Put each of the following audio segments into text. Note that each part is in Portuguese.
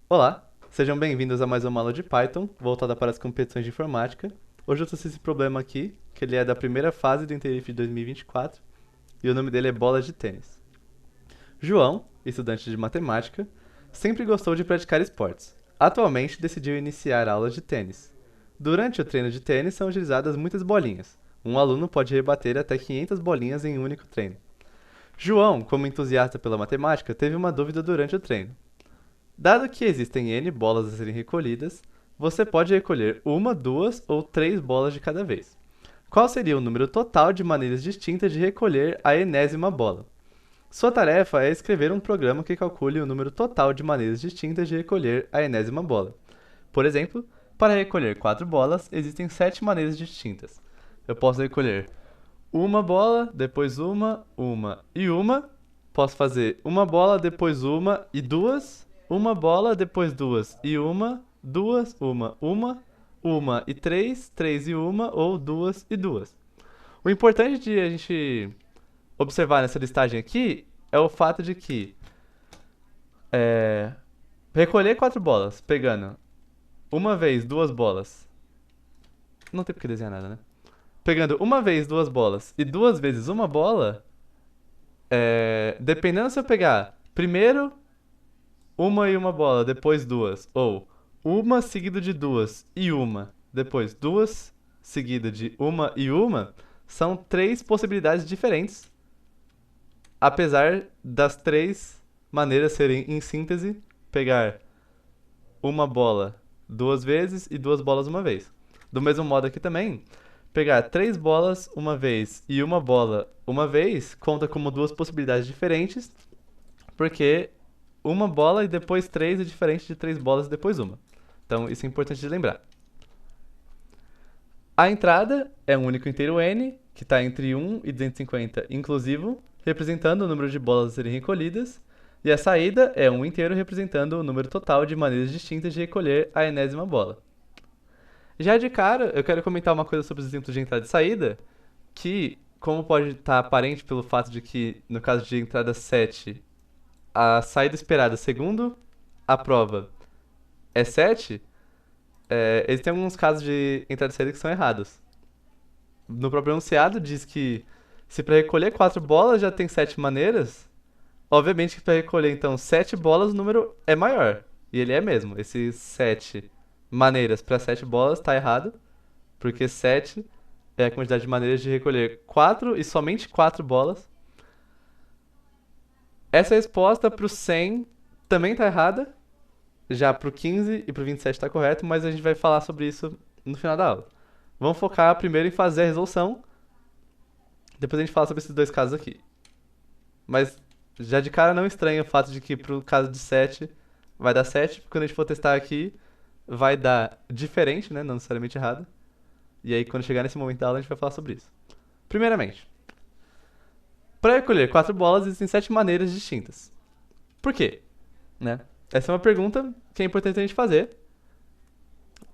Olá, sejam bem-vindos a mais uma aula de Python, voltada para as competições de informática. Hoje eu trouxe esse problema aqui, que ele é da primeira fase do Interif de 2024, e o nome dele é bola de tênis. João, estudante de matemática, sempre gostou de praticar esportes. Atualmente decidiu iniciar aulas de tênis. Durante o treino de tênis são utilizadas muitas bolinhas. Um aluno pode rebater até 500 bolinhas em um único treino. João, como entusiasta pela matemática, teve uma dúvida durante o treino. Dado que existem N bolas a serem recolhidas, você pode recolher uma, duas ou três bolas de cada vez. Qual seria o número total de maneiras distintas de recolher a enésima bola? Sua tarefa é escrever um programa que calcule o número total de maneiras distintas de recolher a enésima bola. Por exemplo, para recolher 4 bolas, existem 7 maneiras distintas. Eu posso recolher uma bola, depois uma e uma. Posso fazer uma bola, depois uma e duas. Uma bola, depois duas e uma. Duas, uma e três. Três e uma, ou duas e duas. O importante de a gente observar nessa listagem aqui é o fato de que é, recolher 4 bolas, pegando uma vez duas bolas. Não tem por que desenhar nada, né? Pegando uma vez duas bolas e duas vezes uma bola, dependendo se eu pegar primeiro uma e uma bola, depois duas, ou uma seguida de duas e uma, depois duas seguida de uma e uma, são três possibilidades diferentes, apesar das três maneiras serem, em síntese, pegar uma bola duas vezes e duas bolas uma vez. Do mesmo modo aqui também, pegar três bolas uma vez e uma bola uma vez conta como duas possibilidades diferentes, porque uma bola e depois três é diferente de três bolas e depois uma. Então isso é importante de lembrar. A entrada é um único inteiro n, que está entre 1 e 250 inclusivo, representando o número de bolas a serem recolhidas, e a saída é um inteiro representando o número total de maneiras distintas de recolher a enésima bola. Já de cara, eu quero comentar uma coisa sobre os exemplos de entrada e saída, que, como pode estar aparente pelo fato de que, no caso de entrada 7, a saída esperada segundo a prova é 7, existem alguns casos de entrada e saída que são errados. No próprio enunciado diz que se para recolher 4 bolas já tem 7 maneiras, obviamente que para recolher então 7 bolas o número é maior. E ele é mesmo. Esses 7 maneiras para 7 bolas está errado, porque 7 é a quantidade de maneiras de recolher 4 e somente 4 bolas. Essa resposta para o 100 também está errada, já pro 15 e pro 27 tá correto, mas a gente vai falar sobre isso no final da aula. Vamos focar primeiro em fazer a resolução, depois a gente fala sobre esses dois casos aqui. Mas já de cara não estranha o fato de que pro caso de 7 vai dar 7, porque quando a gente for testar aqui vai dar diferente, né, não necessariamente errado. E aí quando chegar nesse momento da aula a gente vai falar sobre isso. Primeiramente, para recolher 4 bolas existem 7 maneiras distintas. Por quê? Né? Essa é uma pergunta que é importante a gente fazer.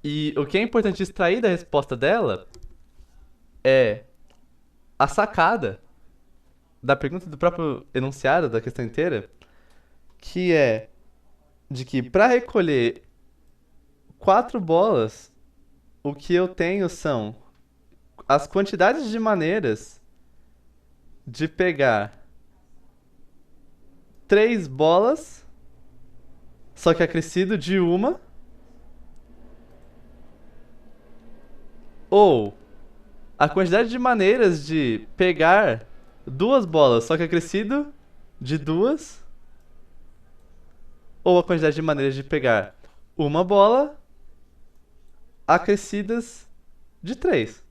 E o que é importante extrair da resposta dela é a sacada da pergunta do próprio enunciado da questão inteira, que é de que para recolher 4 bolas, o que eu tenho são as quantidades de maneiras de pegar 3 bolas, só que acrescido de uma, ou a quantidade de maneiras de pegar 2 bolas, só que acrescido de duas, ou a quantidade de maneiras de pegar uma bola acrescidas de 3.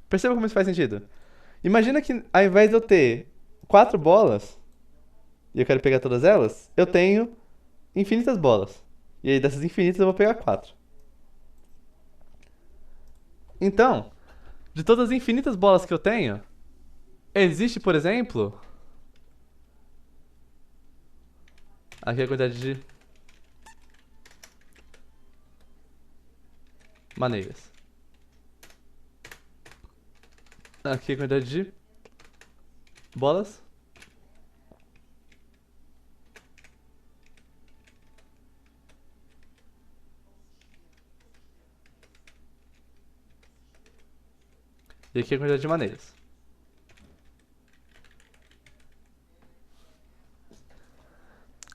Perceba como isso faz sentido. Imagina que ao invés de eu ter 4 bolas, e eu quero pegar todas elas, eu tenho infinitas bolas. E aí dessas infinitas eu vou pegar 4. Então, de todas as infinitas bolas que eu tenho, existe, por exemplo, aqui a quantidade de maneiras. Aqui a quantidade de bolas. E aqui é a quantidade de maneiras.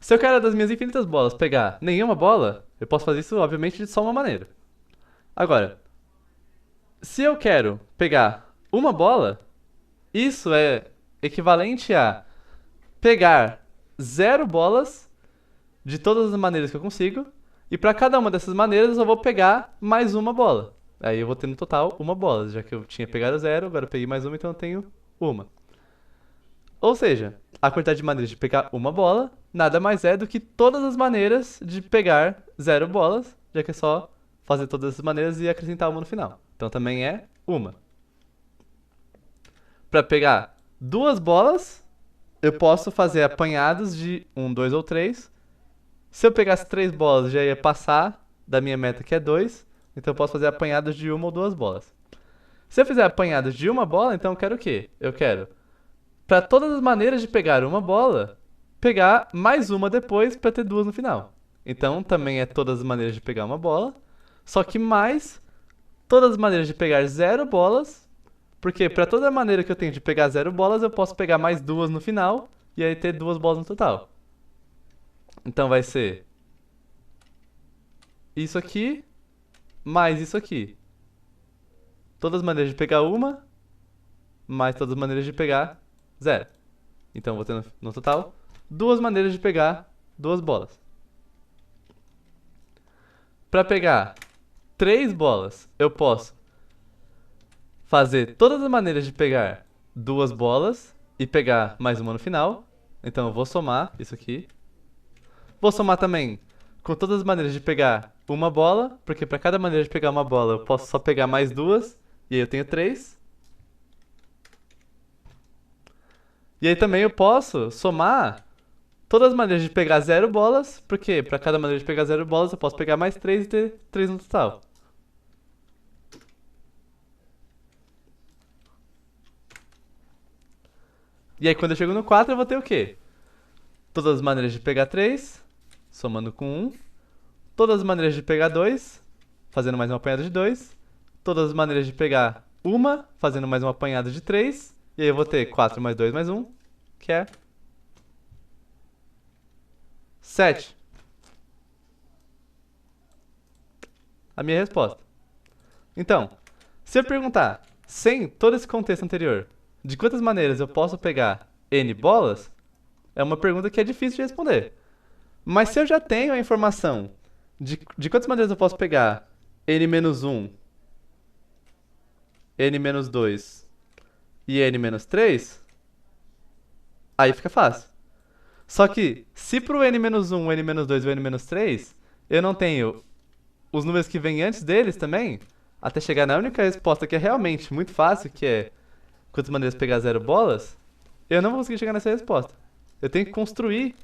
Se eu quero das minhas infinitas bolas pegar nenhuma bola, eu posso fazer isso, obviamente, de só uma maneira. Agora, se eu quero pegar uma bola, isso é equivalente a pegar 0 bolas de todas as maneiras que eu consigo, e para cada uma dessas maneiras eu vou pegar mais uma bola. Aí eu vou ter no total uma bola, já que eu tinha pegado 0, agora eu peguei mais uma, então eu tenho uma. Ou seja, a quantidade de maneiras de pegar uma bola nada mais é do que todas as maneiras de pegar 0 bolas, já que é só fazer todas as maneiras e acrescentar uma no final. Então também é uma. Para pegar 2 bolas, eu posso fazer apanhados de 1, 2 ou 3. Se eu pegasse 3 bolas, já ia passar da minha meta, que é 2. Então eu posso fazer apanhados de 1 ou 2 bolas. Se eu fizer apanhados de uma bola, então eu quero o quê? Eu quero, para todas as maneiras de pegar uma bola, pegar mais uma depois para ter 2 no final. Então também é todas as maneiras de pegar uma bola, só que mais todas as maneiras de pegar 0 bolas, porque para toda maneira que eu tenho de pegar 0 bolas, eu posso pegar mais 2 no final e aí ter 2 bolas no total. Então vai ser isso aqui mais isso aqui. Todas as maneiras de pegar uma, mais todas as maneiras de pegar 0. Então vou ter no total 2 maneiras de pegar 2 bolas. Para pegar 3 bolas, eu posso fazer todas as maneiras de pegar 2 bolas e pegar mais uma no final. Então eu vou somar isso aqui. Vou somar também com todas as maneiras de pegar uma bola, porque para cada maneira de pegar uma bola eu posso só pegar mais 2, e aí eu tenho 3. E aí também eu posso somar todas as maneiras de pegar 0 bolas, porque para cada maneira de pegar 0 bolas eu posso pegar mais 3 e ter 3 no total. E aí quando eu chego no 4 eu vou ter o quê? Todas as maneiras de pegar 3, somando com 1. Todas as maneiras de pegar 2, fazendo mais uma apanhada de 2. Todas as maneiras de pegar uma, fazendo mais uma apanhada de 3. E aí eu vou ter 4 mais 2 mais 1, que é 7. A minha resposta. Então, se eu perguntar, sem todo esse contexto anterior, de quantas maneiras eu posso pegar N bolas, é uma pergunta que é difícil de responder. Mas se eu já tenho a informação de quantas maneiras eu posso pegar N-1, N-2 e N-3, aí fica fácil. Só que, se pro N-1, o N-2 e o N-3, eu não tenho os números que vêm antes deles também, até chegar na única resposta que é realmente muito fácil, que é quantas maneiras pegar 0 bolas, eu não vou conseguir chegar nessa resposta. Eu tenho que construir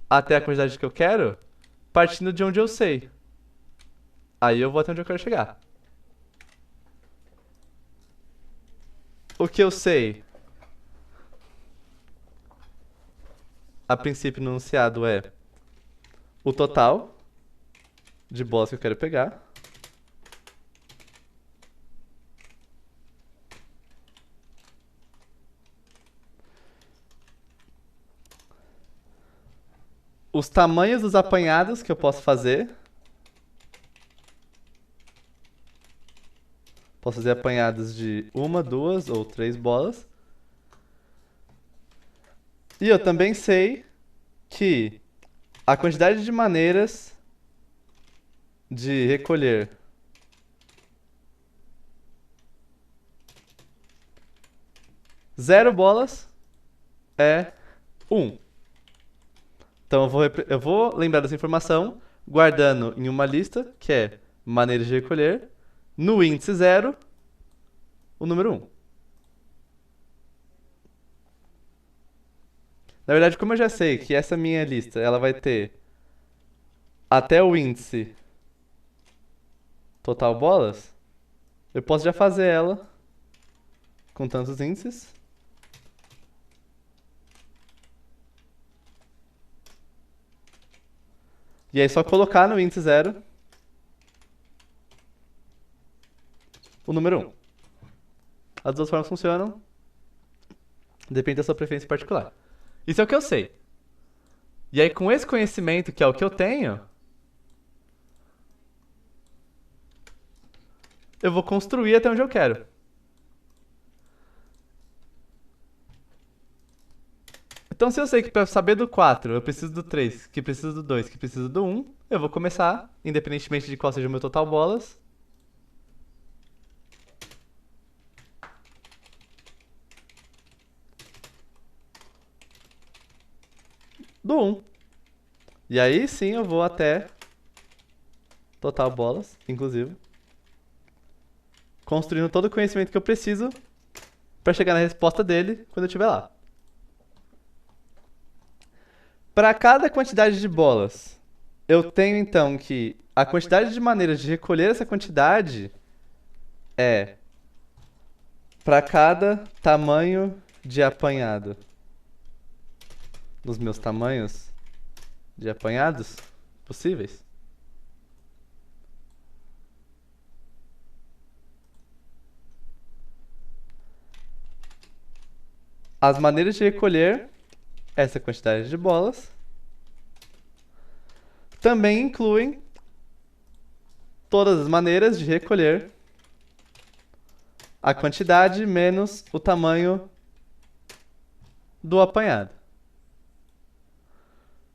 até a quantidade que eu quero, partindo de onde eu sei. Aí eu vou até onde eu quero chegar. O que eu sei, a princípio no enunciado, é o total de bolas que eu quero pegar. Os tamanhos dos apanhados que eu posso fazer. Posso fazer apanhados de 1, 2 ou 3 bolas. E eu também sei que a quantidade de maneiras de recolher zero bolas é 1. Então eu vou lembrar dessa informação guardando em uma lista, que é maneiras de recolher, no índice 0, o número 1. Na verdade, como eu já sei que essa minha lista ela vai ter até o índice total bolas, eu posso já fazer ela com tantos índices. E aí só colocar no índice 0 o número 1. As duas formas funcionam. Depende da sua preferência particular. Isso é o que eu sei. E aí, com esse conhecimento, que é o que eu tenho, eu vou construir até onde eu quero. Então, se eu sei que para saber do 4 eu preciso do 3, que preciso do 2, que preciso do 1, eu vou começar, independentemente de qual seja o meu total bolas, do 1. E aí sim eu vou até total bolas, inclusive, construindo todo o conhecimento que eu preciso para chegar na resposta dele quando eu estiver lá. Para cada quantidade de bolas, eu tenho então que a quantidade de maneiras de recolher essa quantidade é para cada tamanho de apanhado dos meus tamanhos de apanhados possíveis. As maneiras de recolher essa quantidade de bolas também incluem todas as maneiras de recolher a quantidade menos o tamanho do apanhado.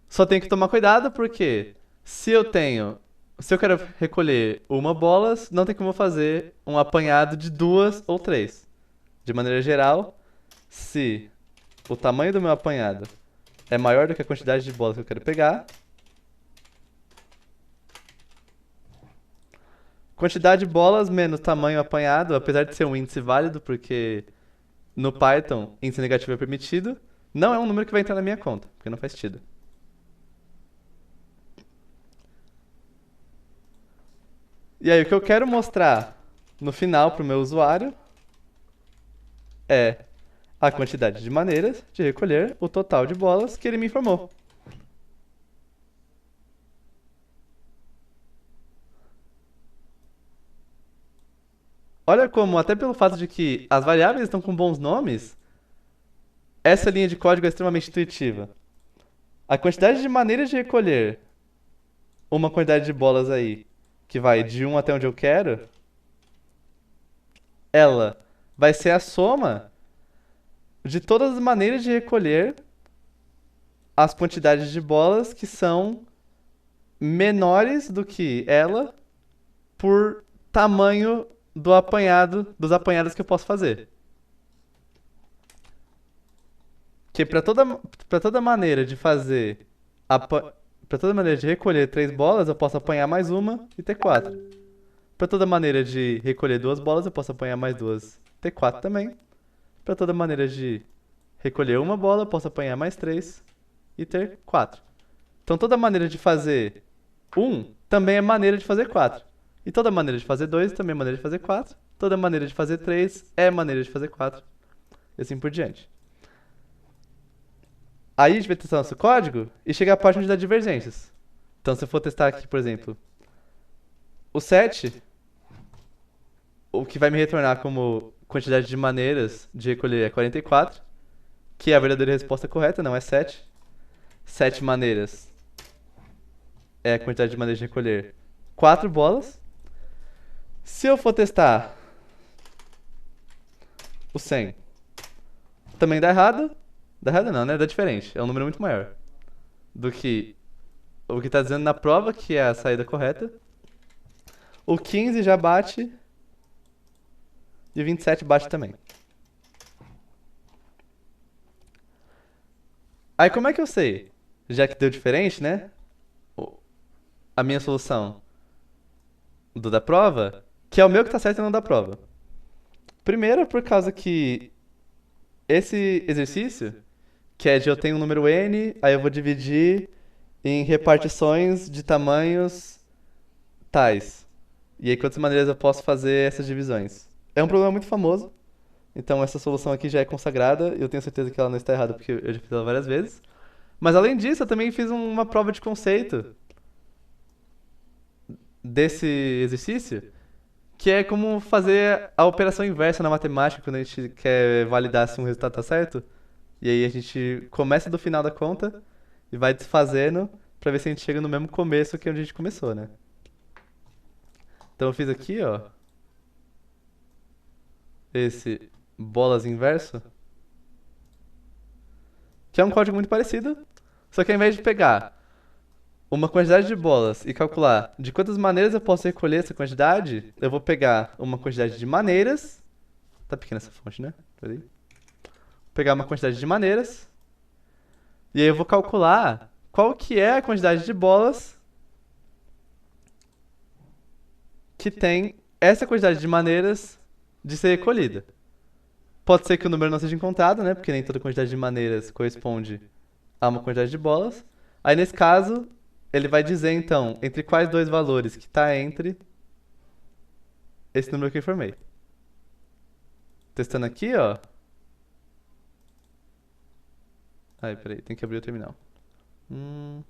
Só tenho que tomar cuidado porque se eu quero recolher uma bola, não tem como eu fazer um apanhado de 2 ou 3. De maneira geral, se o tamanho do meu apanhado é maior do que a quantidade de bolas que eu quero pegar, quantidade de bolas menos tamanho apanhado, apesar de ser um índice válido, porque no Python índice negativo é permitido, não é um número que vai entrar na minha conta, porque não faz sentido. E aí o que eu quero mostrar no final para o meu usuário é a quantidade de maneiras de recolher o total de bolas que ele me informou. Olha como, até pelo fato de que as variáveis estão com bons nomes, essa linha de código é extremamente intuitiva. A quantidade de maneiras de recolher uma quantidade de bolas aí, que vai de 1 até onde eu quero, ela vai ser a soma de todas as maneiras de recolher as quantidades de bolas que são menores do que ela por tamanho dos apanhados que eu posso fazer. Que para toda maneira de fazer para toda maneira de recolher 3 bolas, eu posso apanhar mais uma e ter 4. Para toda maneira de recolher 2 bolas, eu posso apanhar mais 2 e ter 4 também. Para toda maneira de recolher uma bola, eu posso apanhar mais 3 e ter 4. Então toda maneira de fazer 1 também é maneira de fazer 4. E toda maneira de fazer 2 também é maneira de fazer 4. Toda maneira de fazer 3 é maneira de fazer 4. E assim por diante. Aí a gente vai testar nosso código e chegar à parte onde dá divergências. Então se eu for testar aqui, por exemplo, o 7, o que vai me retornar como quantidade de maneiras de recolher é 44, que é a verdadeira resposta correta, não é 7. 7 maneiras é a quantidade de maneiras de recolher 4 bolas. Se eu for testar o 100, também dá errado. Dá errado não, né? Dá diferente. É um número muito maior do que o que está dizendo na prova, que é a saída correta. O 15 já bate e o 27 bate também. Aí como é que eu sei? Já que deu diferente, né? A minha solução do da prova, que é o meu que tá certo e não da prova. Primeiro, por causa que esse exercício, que é de eu tenho um número n, aí eu vou dividir em repartições de tamanhos tais. E aí, quantas maneiras eu posso fazer essas divisões? É um problema muito famoso, então essa solução aqui já é consagrada, e eu tenho certeza que ela não está errada, porque eu já fiz ela várias vezes. Mas além disso, eu também fiz uma prova de conceito desse exercício, Que é como fazer a operação inversa na matemática quando a gente quer validar se um resultado tá certo. E aí a gente começa do final da conta e vai desfazendo pra ver se a gente chega no mesmo começo que onde a gente começou, né? Então eu fiz aqui, ó, esse bolas inverso, que é um código muito parecido, só que ao invés de pegar uma quantidade de bolas e calcular de quantas maneiras eu posso recolher essa quantidade, eu vou pegar uma quantidade de maneiras. Tá pequena essa fonte, né? Peraí. Vou pegar uma quantidade de maneiras. E aí eu vou calcular qual que é a quantidade de bolas que tem essa quantidade de maneiras de ser recolhida. Pode ser que o número não seja encontrado, né? Porque nem toda quantidade de maneiras corresponde a uma quantidade de bolas. Aí nesse caso, ele vai dizer então entre quais dois valores que está entre esse número que eu informei. Testando aqui, ó. Ai, peraí, tem que abrir o terminal. Hum.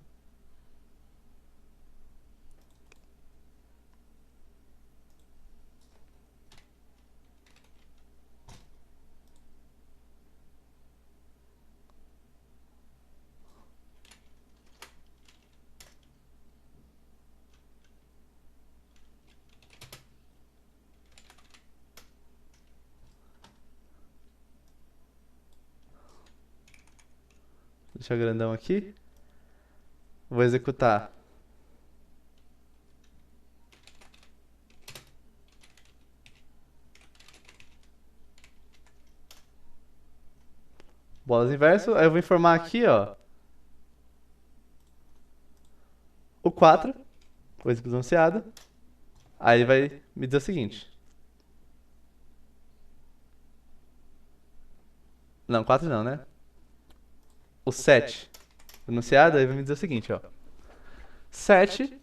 Deixa grandão aqui. Vou executar. Bolas inverso. Aí eu vou informar aqui, ó. O 4. Vou executar anunciado. Aí ele vai me dizer o seguinte. Não, 4 não, né? O 7. Anunciado, aí vai me dizer o seguinte, ó. 7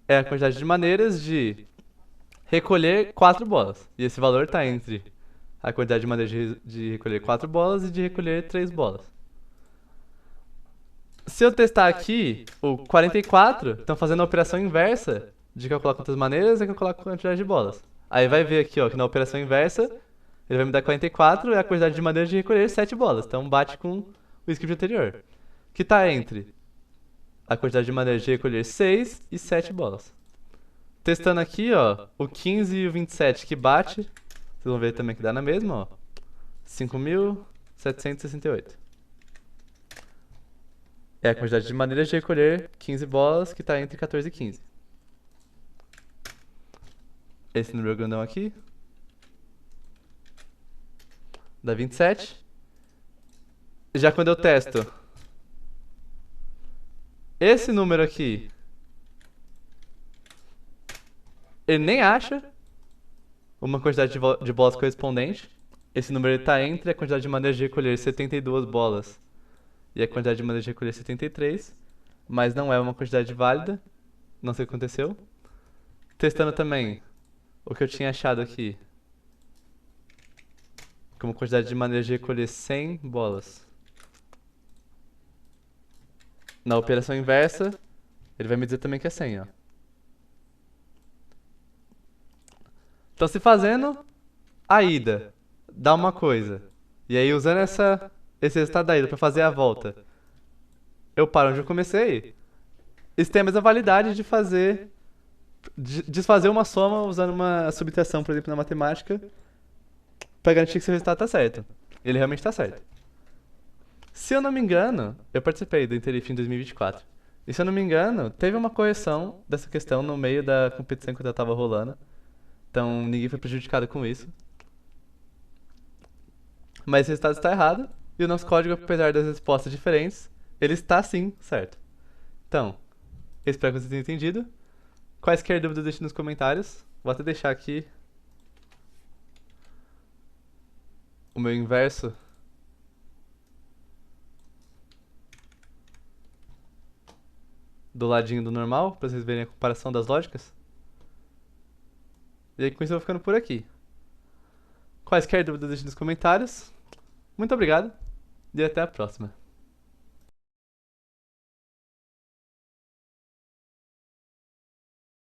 é a quantidade de maneiras de recolher 4 bolas. E esse valor está entre a quantidade de maneiras de recolher 4 bolas e de recolher 3 bolas. Se eu testar aqui o 44, estão fazendo a operação inversa de calcular quantas maneiras e calcular a quantidade de bolas. Aí vai ver aqui, ó, que na operação inversa ele vai me dar 44 é a quantidade de maneiras de recolher 7 bolas. Então bate com o script anterior. Que está entre a quantidade de maneiras de recolher 6 e 7 bolas. Testando aqui, ó, o 15 e o 27 que bate. Vocês vão ver também que dá na mesma, ó. 5.768. É a quantidade de maneiras de recolher 15 bolas que está entre 14 e 15. Esse número grandão aqui dá 27. Já quando eu testo esse número aqui, ele nem acha uma quantidade de bolas correspondente. Esse número está entre a quantidade de maneiras de recolher 72 bolas e a quantidade de maneiras de recolher 73, mas não é uma quantidade válida. Não sei o que aconteceu. Testando também o que eu tinha achado aqui como quantidade de maneiras de recolher 100 bolas. Na operação inversa, ele vai me dizer também que é 100, ó. Então, se fazendo a ida dá uma coisa, e aí usando esse resultado da ida para fazer a volta, eu paro onde eu comecei, isso tem a mesma validade de desfazer uma soma usando uma subtração, por exemplo, na matemática, para garantir que seu resultado tá certo. Ele realmente tá certo. Se eu não me engano, eu participei do Interif em 2024. E se eu não me engano, teve uma correção dessa questão no meio da competição que eu tava rolando. Então ninguém foi prejudicado com isso. Mas esse resultado está errado. E o nosso código, apesar das respostas diferentes, ele está sim certo. Então, espero que vocês tenham entendido. Quaisquer dúvidas, deixem nos comentários. Vou até deixar aqui o meu inverso. Do ladinho do normal, para vocês verem a comparação das lógicas. E aí com isso eu vou ficando por aqui. Quaisquer dúvidas, deixem nos comentários. Muito obrigado e até a próxima.